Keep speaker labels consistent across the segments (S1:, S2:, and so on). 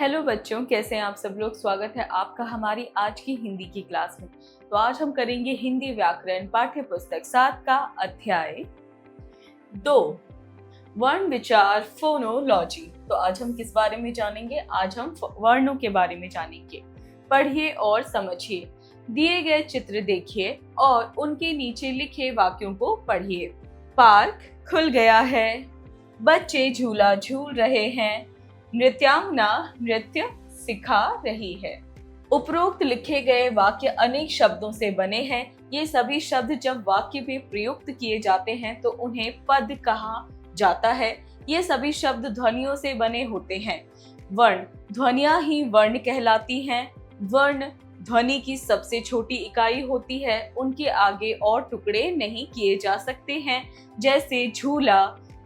S1: Hello बच्चों, कैसे हैं आप सब लोग। स्वागत है आपका हमारी आज की हिंदी की क्लास में। तो आज हम करेंगे हिंदी व्याकरण पाठ्य पुस्तक 7 का अध्याय 2 वर्ण विचार फोनोलॉजी। तो आज हम किस बारे में जानेंगे? आज हम वर्णों के बारे में जानेंगे। पढ़िए और समझिए। दिए गए चित्र देखिए और उनके नीचे लिखे वाक्यों को पढ़िए। पार्क खुल गया है, बच्चे झूला झूल रहे हैं, नृत्यांगना नृत्य सिखा रही है। उपरोक्त लिखे गए वाक्य अनेक शब्दों से बने हैं। ये सभी शब्द जब वाक्य में प्रयुक्त किए जाते हैं तो उन्हें पद कहा जाता है। ये सभी शब्द ध्वनियों से बने होते हैं। वर्ण ध्वनियां ही वर्ण कहलाती हैं। वर्ण ध्वनि की सबसे छोटी इकाई होती है। उनके आगे और टुकड़े नहीं किए जा सकते हैं, जैसे झूला,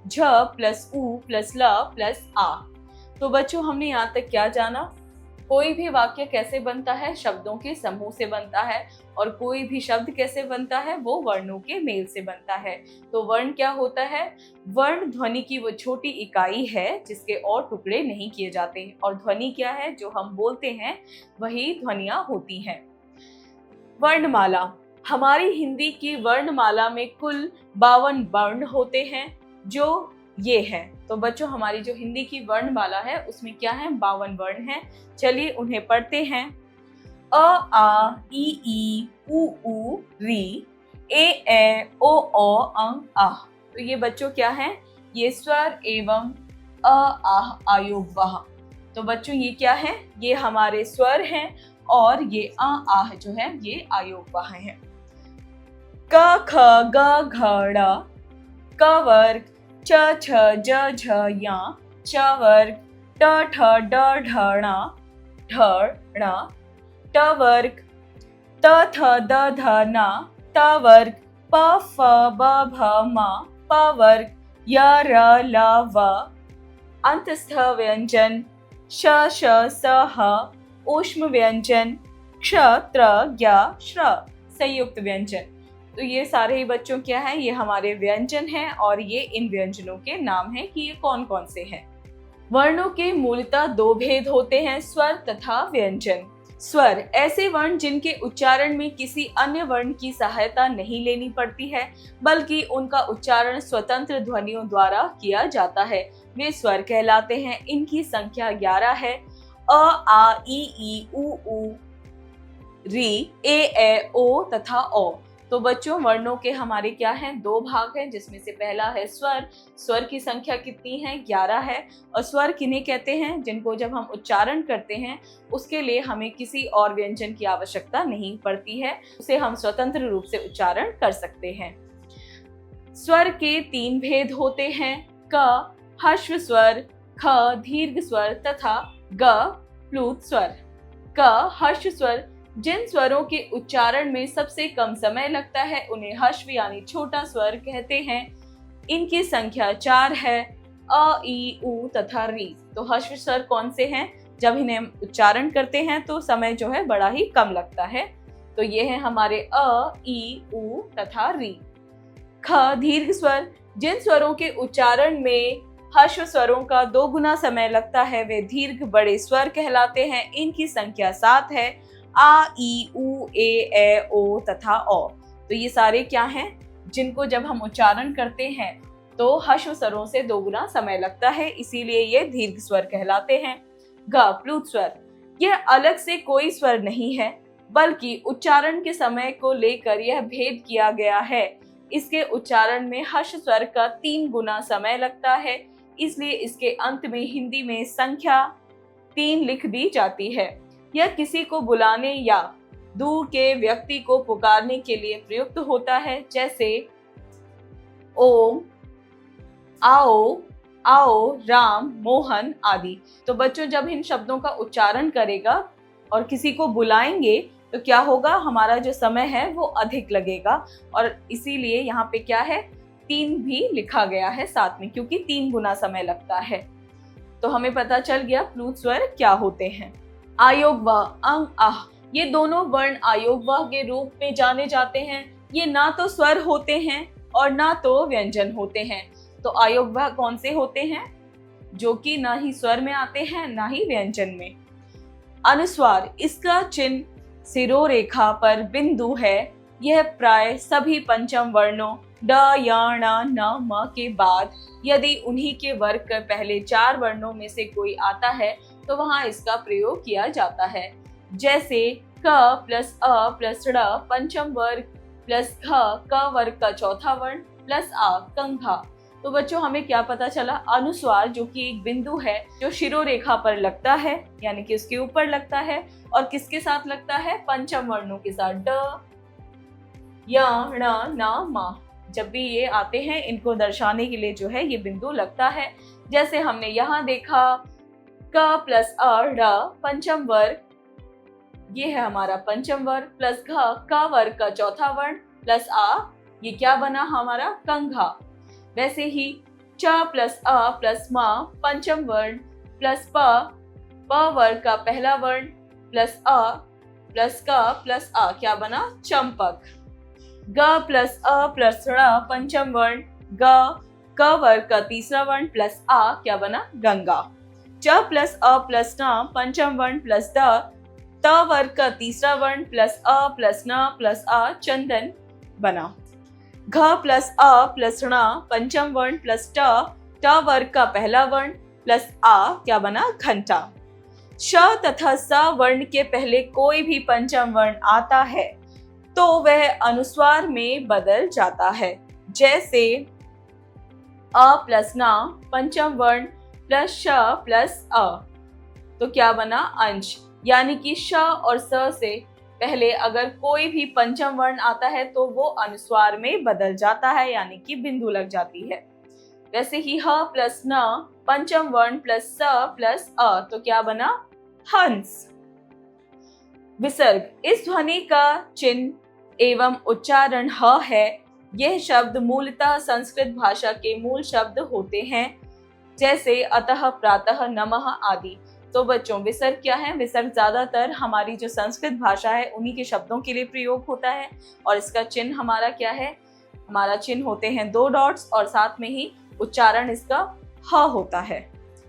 S1: झ प्लस उ प्लस ल प्लस आ। तो बच्चों, हमने यहाँ तक क्या जाना? कोई भी वाक्य कैसे बनता है? शब्दों के समूह से बनता है। और कोई भी शब्द कैसे बनता है? वो वर्णों के मेल से बनता है। तो वर्ण क्या होता है? वर्ण ध्वनि की वो छोटी इकाई है जिसके और टुकड़े नहीं किए जाते हैं। और ध्वनि क्या है? जो हम बोलते हैं वही ध्वनियां होती हैं। वर्णमाला। हमारी हिंदी की वर्णमाला में कुल 52 वर्ण होते हैं, जो ये है। तो बच्चों, हमारी जो हिंदी की वर्णमाला है उसमें क्या है? 52 वर्ण हैं। चलिए उन्हें पढ़ते हैं। अ आ ई उ ऊ री ए ओ अंग आह। तो ये बच्चों क्या है? ये स्वर एवं अ आह आयोगवाह। तो बच्चों ये क्या है? ये हमारे स्वर हैं और ये अ आह जो है ये आयोगवाह है। क ख ग घ ड़ क वर्ग, च छ ज झ या, च वर्ग, ट ठ ड ढ ण ढ ण, ट वर्ग, त थ द ध न, त वर्ग, प फ ब भ म, प वर्ग, य र ल व। अंतस्थ व्यंजन श श स ह, ऊष्म व्यंजन क्ष त्र ज्ञ श्र, संयुक्त व्यंजन। तो ये सारे ही बच्चों क्या है? ये हमारे व्यंजन हैं और ये इन व्यंजनों के नाम हैं कि ये कौन कौन से हैं। वर्णों के मूलतः 2 भेद होते हैं, स्वर तथा व्यंजन। स्वर ऐसे वर्ण जिनके उच्चारण में किसी अन्य वर्ण की सहायता नहीं लेनी पड़ती है, बल्कि उनका उच्चारण स्वतंत्र ध्वनियों द्वारा किया जाता है, वे स्वर कहलाते हैं। इनकी संख्या 11 है। अ आ ई उ ऊ री ए ओ तथा ओ। तो बच्चों, वर्णों के हमारे क्या हैं? 2 भाग हैं, जिसमें से पहला है स्वर। स्वर की संख्या कितनी है? 11 है। और स्वर किन्हें कहते हैं? जिनको जब हम उच्चारण करते हैं उसके लिए हमें किसी और व्यंजन की आवश्यकता नहीं पड़ती है, उसे हम स्वतंत्र रूप से उच्चारण कर सकते हैं। स्वर के 3 भेद होते हैं, क ह्रस्व स्वर, ख दीर्घ स्वर तथा ग प्लुत स्वर। क ह्रस्व स्वर। जिन स्वरों के उच्चारण में सबसे कम समय लगता है उन्हें ह्रस्व यानी छोटा स्वर कहते हैं। इनकी संख्या 4 है, अ ई उ तथा री। तो ह्रस्व स्वर कौन से हैं? जब इन्हें हम उच्चारण करते हैं तो समय जो है बड़ा ही कम लगता है। तो ये है हमारे अ ई उ तथा री। ख दीर्घ स्वर। जिन स्वरों के उच्चारण में ह्रस्व स्वरों का 2 गुना समय लगता है वे दीर्घ बड़े स्वर कहलाते हैं। इनकी संख्या 7 है, आ ई उ ए ओ तथा ओ। तो ये सारे क्या हैं? जिनको जब हम उच्चारण करते हैं तो ह्रस्व स्वरों से 2 गुना समय लगता है, इसीलिए ये दीर्घ स्वर कहलाते हैं। ग प्लुत स्वर। यह अलग से कोई स्वर नहीं है, बल्कि उच्चारण के समय को लेकर यह भेद किया गया है। इसके उच्चारण में ह्रस्व स्वर का 3 गुना समय लगता है, इसलिए इसके अंत में हिंदी में संख्या 3 लिख दी जाती है। यह किसी को बुलाने या दूर के व्यक्ति को पुकारने के लिए प्रयुक्त होता है, जैसे ओम, आओ, आओ, राम, मोहन आदि। तो बच्चों, जब इन शब्दों का उच्चारण करेगा और किसी को बुलाएंगे तो क्या होगा? हमारा जो समय है वो अधिक लगेगा। और इसीलिए यहाँ पे क्या है? 3 भी लिखा गया है साथ में, क्योंकि 3 गुना समय लगता है। तो हमें पता चल गया प्लुत स्वर क्या होते हैं। आयोगवाह, अंग आह। ये दोनों वर्ण आयोगवाह के रूप में जाने जाते हैं। ये ना तो स्वर होते हैं और ना तो व्यंजन होते हैं। तो आयोगवाह कौन से होते हैं? जो कि ना ही स्वर में आते हैं ना ही व्यंजन में। अनुस्वार, इसका चिन्ह सिरोरेखा पर बिंदु है। यह प्राय सभी पंचम वर्णों ड, य, ण, न, म के बाद यदि उन्हीं के वर्ग के पहले 4 वर्णों में से कोई आता है तो वहां इसका प्रयोग किया जाता है। जैसे क प्लस अ प्लस ड़ पंचम वर्ग प्लस घ क वर्ग का चौथा वर्ण प्लस आ कंघा। तो बच्चों हमें क्या पता चला, अनुस्वार जो कि एक बिंदु है जो शिरोरेखा पर लगता है यानी कि उसके ऊपर लगता है और किसके साथ लगता है, पंचम वर्णों के साथ, ड, य, ण, न, म। जब भी ये आते हैं इनको दर्शाने के लिए जो है ये बिंदु लगता है। जैसे हमने यहाँ देखा क प्लस अ ड़ पंचम वर्ग, ये है हमारा पंचम वर्ग, प्लस घ क वर्ग का चौथा वर्ण प्लस आ, ये क्या बना हमारा कंघा। वैसे ही च प्लस अ प्लस म पंचम वर्ण प्लस प वर्ग का पहला वर्ण प्लस अ प्लस क प्लस आ, क्या बना चंपक। ग प्लस अ प्लस ण पंचम वर्ण ग क वर्ग का तीसरा वर्ण प्लस आ, क्या बना गंगा। च प्लस अ प्लस न पंचम वर्ण प्लस द त वर्ग का तीसरा वर्ण प्लस अ प्लस न प्लस आ, चंदन बना। घ प्लस अ प्लस ण पंचम वर्ण प्लस ट वर्ग का पहला वर्ण प्लस आ, क्या बना घंटा। श तथा स वर्ण के पहले कोई भी पंचम वर्ण आता है तो वह अनुस्वार में बदल जाता है। जैसे अ प्लस न पंचम वर्ण प्लस श प्लस अ, तो क्या बना अंश। यानी कि श और स से पहले अगर कोई भी पंचम वर्ण आता है तो वो अनुस्वार में बदल जाता है यानी कि बिंदु लग जाती है। वैसे ही ह प्लस न पंचम वर्ण प्लस स प्लस अ, तो क्या बना हंस। विसर्ग, इस ध्वनि का चिन्ह एवं उच्चारण ह है। यह शब्द मूलतः संस्कृत भाषा के मूल शब्द होते हैं जैसे अतः, प्रातः, नमः आदि। तो बच्चों विसर्ग क्या है, विसर्ग ज्यादातर हमारी जो संस्कृत भाषा है उन्हीं के शब्दों के लिए प्रयोग होता है और इसका चिन्ह हमारा क्या है, हमारा चिन्ह होते हैं 2 डॉट्स और साथ में ही उच्चारण इसका ह होता है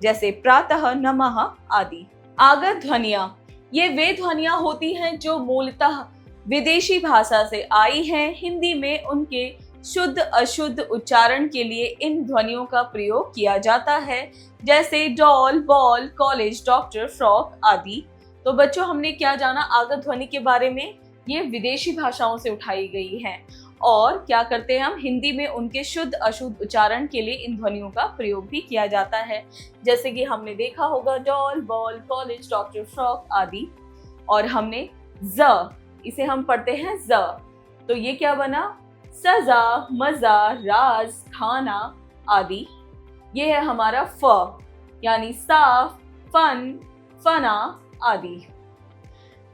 S1: जैसे प्रातः, नमः आदि। आगत ध्वनियां, ये वे ध्वनियां होती हैं जो मूलतः विदेशी भाषा से आई हैं। हिंदी में उनके शुद्ध अशुद्ध उच्चारण के लिए इन ध्वनियों का प्रयोग किया जाता है जैसे doll, ball, college, doctor, frock आदि। तो बच्चों हमने क्या जाना आगत ध्वनि के बारे में, ये विदेशी भाषाओं से उठाई गई हैं और क्या करते हैं हम हिंदी में उनके शुद्ध अशुद्ध उच्चारण के लिए इन ध्वनियों का प्रयोग भी किया जाता है। जैसे कि हमने देखा होगा doll, ball, college, doctor, frock आदि। और हमने ज, इसे हम पढ़ते हैं ज, तो ये क्या बना सजा, मजा, राज, खाना आदि। ये है हमारा फ यानी साफ, फन, फना आदि।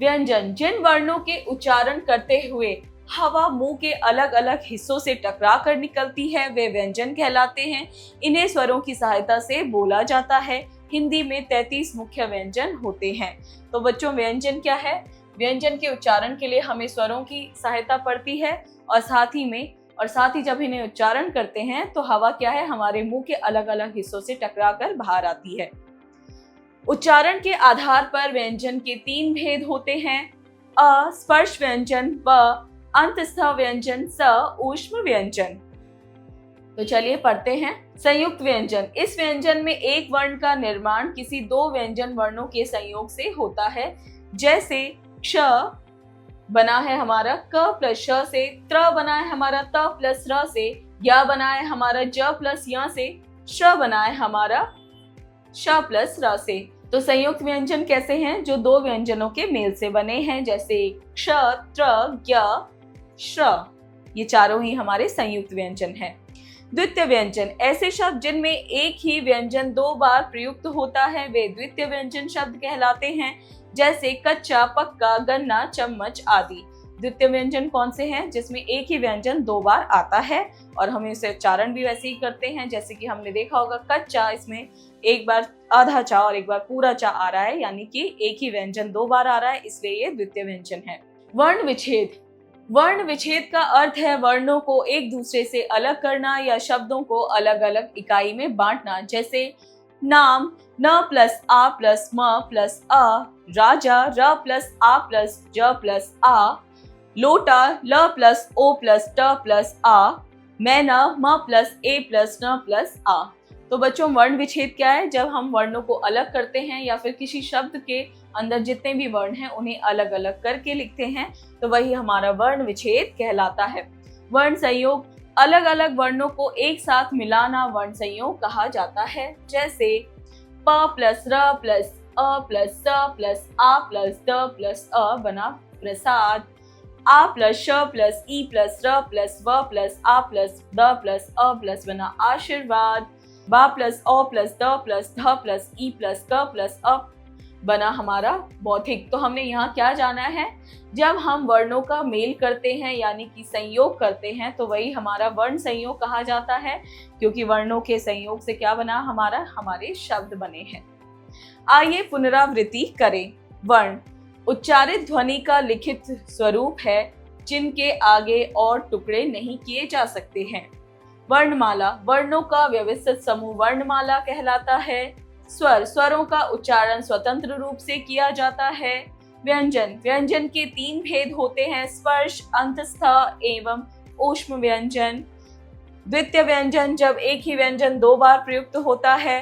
S1: व्यंजन, जिन वर्णों के उच्चारण करते हुए हवा मुंह के अलग अलग हिस्सों से टकरा कर निकलती है वे व्यंजन कहलाते हैं। इन्हें स्वरों की सहायता से बोला जाता है। हिंदी में 33 मुख्य व्यंजन होते हैं। तो बच्चों व्यंजन क्या है, व्यंजन के उच्चारण के लिए हमें स्वरों की सहायता पड़ती है और साथ ही जब इन्हें उच्चारण करते हैं तो हवा क्या है हमारे मुंह के अलग अलग हिस्सों से टकराकर बाहर आती है। उच्चारण के आधार पर व्यंजन के 3 भेद होते हैं, अ स्पर्श व्यंजन, ब अंतस्थ व्यंजन, स ऊष्म व्यंजन। तो चलिए पढ़ते हैं। संयुक्त व्यंजन, इस व्यंजन में एक वर्ण का निर्माण किसी 2 व्यंजन वर्णों के संयोग से होता है। जैसे क्ष बना है हमारा क प्लस श से, त्र बना है हमारा त प्लस र से, या बना है हमारा ज प्लस य से, श बना है हमारा श प्लस र से। तो संयुक्त व्यंजन कैसे हैं, जो 2 व्यंजनों के मेल से बने हैं जैसे क्ष, त्र, ज्ञ, श्र, ये चारों ही हमारे संयुक्त व्यंजन हैं। द्वितीय व्यंजन, ऐसे शब्द जिनमें एक ही व्यंजन 2 बार प्रयुक्त होता है वे द्वितीय व्यंजन शब्द कहलाते हैं जैसे कच्चा, पक्का, गन्ना, चम्मच आदि। द्वितीय व्यंजन कौन से हैं, जिसमें एक ही व्यंजन 2 बार आता है और हम इसे उच्चारण भी वैसे ही करते हैं। जैसे कि हमने देखा होगा कच्चा, इसमें एक बार आधा चा और एक बार पूरा चा आ रहा है यानी कि एक ही व्यंजन 2 बार आ रहा है, इसलिए ये द्वितीय व्यंजन है। वर्ण विच्छेद, वर्ण विच्छेद का अर्थ है वर्णों को एक दूसरे से अलग करना या शब्दों को अलग अलग इकाई में बांटना। जैसे नाम न प्लस आ प्लस म प्लस अ, राजा र प्लस आ प्लस ज प्लस आ, लोटा ल प्लस ओ प्लस ट प्लस आ, मैना म प्लस ए प्लस न प्लस आ। तो बच्चों वर्ण विच्छेद क्या है? जब हम वर्णों को अलग करते हैं या फिर किसी शब्द के अंदर जितने भी वर्ण हैं उन्हें अलग अलग करके लिखते हैं तो वही हमारा वर्ण विच्छेद कहलाता है। वर्ण संयोग, अलग अलग वर्णों को एक साथ मिलाना वर्ण संयोग कहा जाता है। जैसे प प्लस र प्लस अ प्लस स प्लस आ प्लस द प्लस अ बना प्रसाद, आ प्लस श प्लस ई प्लस र प्लस व प्लस आ प्लस द प्लस अ प्लस बना आशीर्वाद, बा प्लस ओ प्लस द प्लस ध प्लस ई प्लस क प्लस अ बना हमारा बौद्धिक। तो हमने यहाँ क्या जाना है? जब हम वर्णों का मेल करते हैं यानी कि संयोग करते हैं तो वही हमारा वर्ण संयोग कहा जाता है, क्योंकि वर्णों के संयोग से क्या बना हमारे शब्द बने हैं। आइए पुनरावृत्ति करें। वर्ण उच्चारित ध्वनि का लिखित स्वरूप है जिनके आगे और टुकड़े नहीं किए जा सकते हैं। वर्णमाला, वर्णों का व्यवस्थित समूह वर्णमाला कहलाता है। स्वर, स्वरों का उच्चारण स्वतंत्र रूप से किया जाता है। व्यंजन, व्यंजन के 3 भेद होते हैं, स्पर्श, अंतस्थ एवं ऊष्म व्यंजन। द्वितीय व्यंजन, जब एक ही व्यंजन 2 बार प्रयुक्त होता है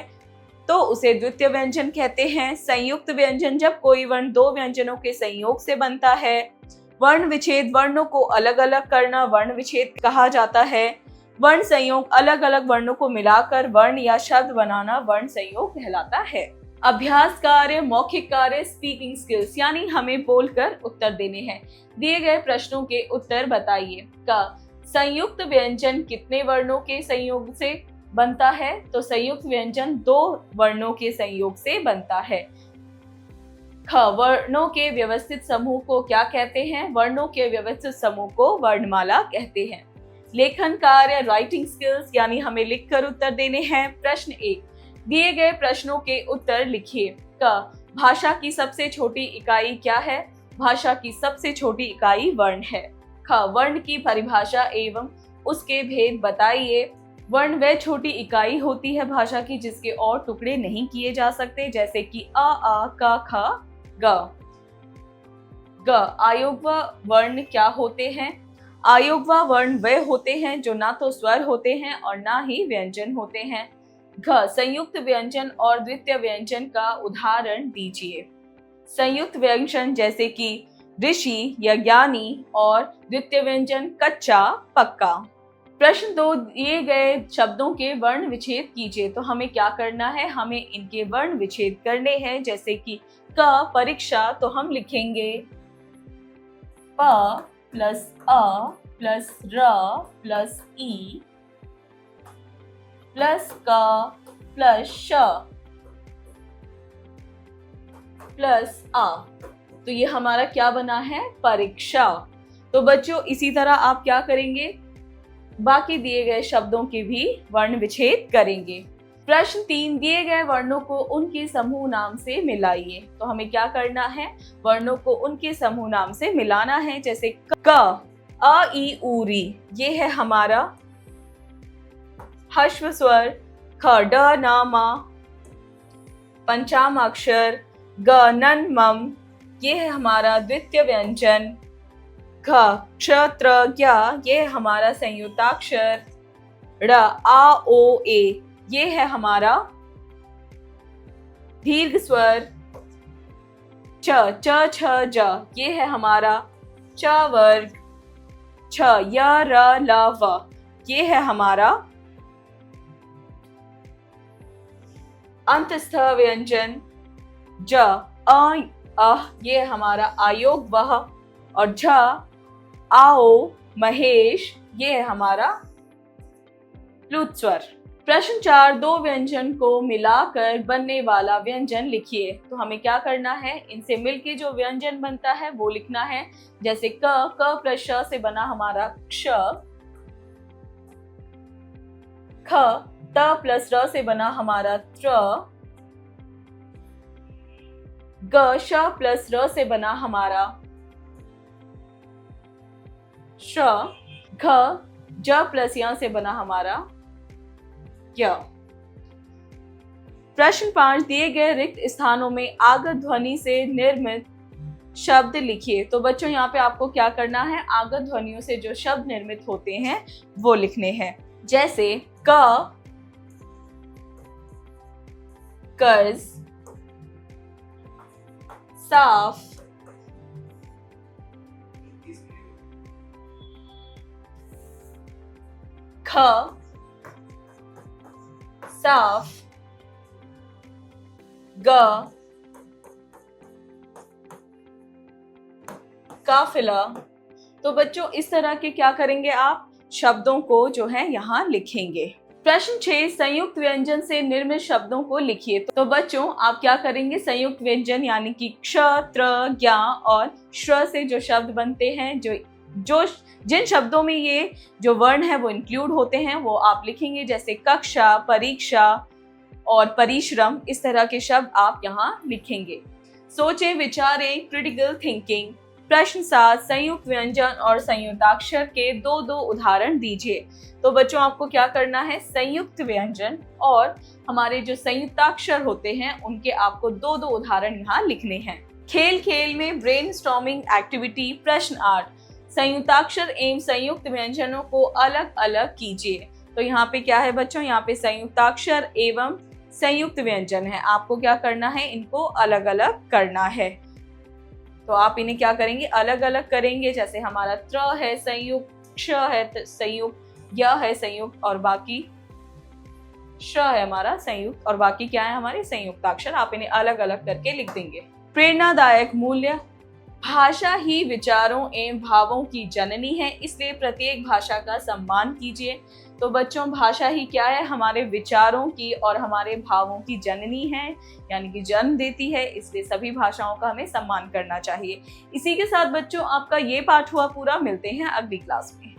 S1: तो उसे द्वितीय व्यंजन कहते हैं। संयुक्त व्यंजन, जब कोई वर्ण 2 व्यंजनों के संयोग से बनता है। वर्ण विच्छेद, वर्णों को अलग अलग करना वर्ण विच्छेद कहा जाता है। वर्ण संयोग, अलग अलग वर्णों को मिलाकर वर्ण या शब्द बनाना वर्ण संयोग कहलाता है। अभ्यास कार्य, मौखिक कार्य, स्पीकिंग स्किल्स, यानी हमें बोलकर उत्तर देने हैं। दिए गए प्रश्नों के उत्तर बताइए। का संयुक्त व्यंजन कितने वर्णों के संयोग से बनता है? तो संयुक्त व्यंजन 2 वर्णों के संयोग से बनता है। ख वर्णों के व्यवस्थित समूह को क्या कहते हैं? वर्णों के व्यवस्थित समूह को वर्णमाला कहते हैं। लेखन कार्य, राइटिंग स्किल्स, यानी हमें लिखकर उत्तर देने हैं। प्रश्न 1, दिए गए प्रश्नों के उत्तर लिखिए। क भाषा की सबसे छोटी इकाई क्या है? भाषा की सबसे छोटी इकाई वर्ण है। ख वर्ण की परिभाषा एवं उसके भेद बताइए। वर्ण वह छोटी इकाई होती है भाषा की जिसके और टुकड़े नहीं किए जा सकते, जैसे कि अ आ क ख ग। आयोगवा वर्ण क्या होते हैं? आयोगवा वर्ण वे होते हैं जो ना तो स्वर होते हैं और ना ही व्यंजन होते हैं। घ संयुक्त व्यंजन और द्वितीय व्यंजन का उदाहरण दीजिए। संयुक्त व्यंजन जैसे कि ऋषि या ज्ञानी और द्वितीय व्यंजन कच्चा पक्का। प्रश्न 2, दिए गए शब्दों के वर्ण विच्छेद कीजिए। तो हमें क्या करना है? हमें इनके वर्ण विच्छेद करने हैं। जैसे कि क परीक्षा, तो हम लिखेंगे प प्लस अ प्लस र प्लस ई प्लस क प्लस श प्लस आ। तो ये हमारा क्या बना है? परीक्षा। तो बच्चों इसी तरह आप क्या करेंगे? बाकी दिए गए शब्दों के भी वर्ण विच्छेद करेंगे। प्रश्न 3, दिए गए वर्णों को उनके समूह नाम से मिलाइए। तो हमें क्या करना है? वर्णों को उनके समूह नाम से मिलाना है। जैसे क अ ई उ री, ये है हमारा ह्रस्व स्वर। ख ड न म पंचमाक्षर। ग नन मम, ये है हमारा द्वितीय व्यंजन। घ क्ष त्र ज्ञ, ये है हमारा संयुक्ताक्षर। ड़ आ ओ ए, ये है हमारा दीर्घ स्वर। च च छ ज, ये है हमारा च वर्ग। छ य र ल व, ये है हमारा अंतस्थ व्यंजन। ज अ, ये है हमारा आयोग वह। और झ आओ महेश, ये है हमारा प्लुत स्वर। प्रश्न 4, 2 व्यंजन को मिलाकर बनने वाला व्यंजन लिखिए। तो हमें क्या करना है? इनसे मिलके जो व्यंजन बनता है वो लिखना है। जैसे क प्लस श से बना हमारा क्ष। ख त प्लस र से बना हमारा त्र। ग श प्लस र से बना हमारा श। घ ज प्लस य से बना हमारा य। प्रश्न 5, दिए गए रिक्त स्थानों में आगत ध्वनि से निर्मित शब्द लिखिए। तो बच्चों यहाँ पे आपको क्या करना है, आगत ध्वनियों से जो शब्द निर्मित होते हैं वो लिखने हैं। जैसे क, कर्ज, साफ, ख, साफ, ग, काफिला। तो बच्चों इस तरह के क्या करेंगे, आप शब्दों को जो है यहाँ लिखेंगे। प्रश्न 6, संयुक्त व्यंजन से निर्मित शब्दों को लिखिए। तो बच्चों आप क्या करेंगे, संयुक्त व्यंजन यानी कि क्ष, त्र, ज्ञ और श्र से जो शब्द बनते हैं, जो जिन शब्दों में ये जो वर्ण है वो इंक्लूड होते हैं वो आप लिखेंगे। जैसे कक्षा, परीक्षा और परिश्रम, इस तरह के शब्द आप यहाँ लिखेंगे। सोचें, विचारें, क्रिटिकल थिंकिंग। प्रश्न 7, संयुक्त व्यंजन और संयुक्ताक्षर के दो उदाहरण दीजिए। तो बच्चों आपको क्या करना है, संयुक्त व्यंजन और हमारे जो संयुक्ताक्षर होते हैं उनके आपको दो उदाहरण यहाँ लिखने हैं। खेल खेल में ब्रेनस्टॉर्मिंग एक्टिविटी। प्रश्न 8, संयुक्ताक्षर एवं संयुक्त व्यंजनों को अलग अलग कीजिए। तो यहाँ पे क्या है बच्चों, यहाँ पे संयुक्ताक्षर एवं संयुक्त व्यंजन है, आपको क्या करना है, इनको अलग अलग करना है। तो आप इन्हें क्या करेंगे, अलग अलग करेंगे। जैसे हमारा त्र है संयुक्त, क्ष है संयुक्त, य है संयुक्त और बाकी श है हमारा संयुक्त और बाकी क्या है हमारे संयुक्ताक्षर। आप इन्हें अलग अलग करके लिख देंगे। प्रेरणादायक मूल्य। भाषा ही विचारों एवं भावों की जननी है, इसलिए प्रत्येक भाषा का सम्मान कीजिए। तो बच्चों भाषा ही क्या है, हमारे विचारों की और हमारे भावों की जननी है, यानी कि जन्म देती है, इसलिए सभी भाषाओं का हमें सम्मान करना चाहिए। इसी के साथ बच्चों आपका ये पाठ हुआ पूरा। मिलते हैं अगली क्लास में।